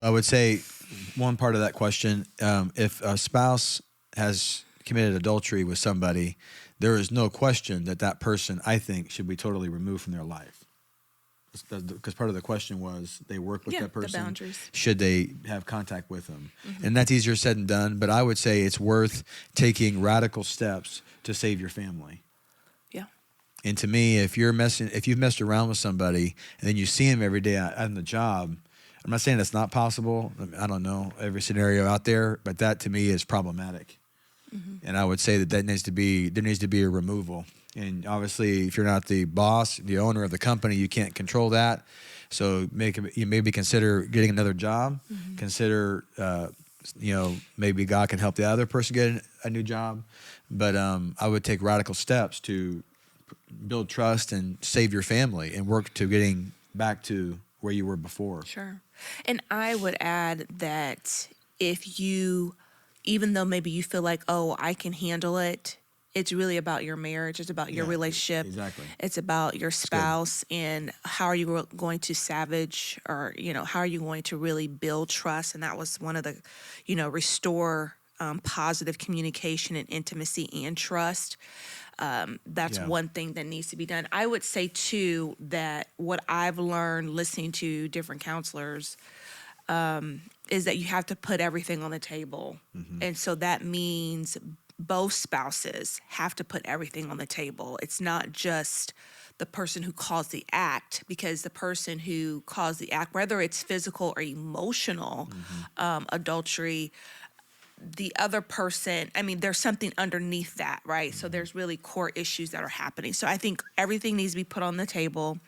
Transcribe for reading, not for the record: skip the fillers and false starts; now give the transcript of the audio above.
I would say one part of that question, if a spouse has committed adultery with somebody, there is no question that that person, I think, should be totally removed from their life. Because part of the question was they work with Yeah, that the person. boundaries. Should they have contact with them? And that's easier said than done. But I would say it's worth taking radical steps to save your family. Yeah. And to me, if you've messed around with somebody and then you see them every day on the job, I'm not saying that's not possible. I don't know every scenario out there, but that to me is problematic. And I would say that there needs to be a removal. And obviously, if you're not the boss, the owner of the company, you can't control that. So you maybe consider getting another job. Consider, maybe God can help the other person get a new job. But I would take radical steps to build trust and save your family and work to getting back to where you were before. Sure. And I would add that if you, even though maybe you feel like, oh, I can handle it, it's really about your marriage. It's about your Yeah, relationship. exactly. It's about your good. spouse and how are you going to savage or, how are you going to really build trust? And that was one of the, restore positive communication and intimacy and trust. That's Yeah. one thing that needs to be done. I would say too that what I've learned listening to different counselors is that you have to put everything on the table. And so that means both spouses have to put everything on the table. It's not just the person who caused the act, because the person who caused the act, whether it's physical or emotional adultery, the other person, I mean, there's something underneath that, right? So there's really core issues that are happening. So I think everything needs to be put on the table.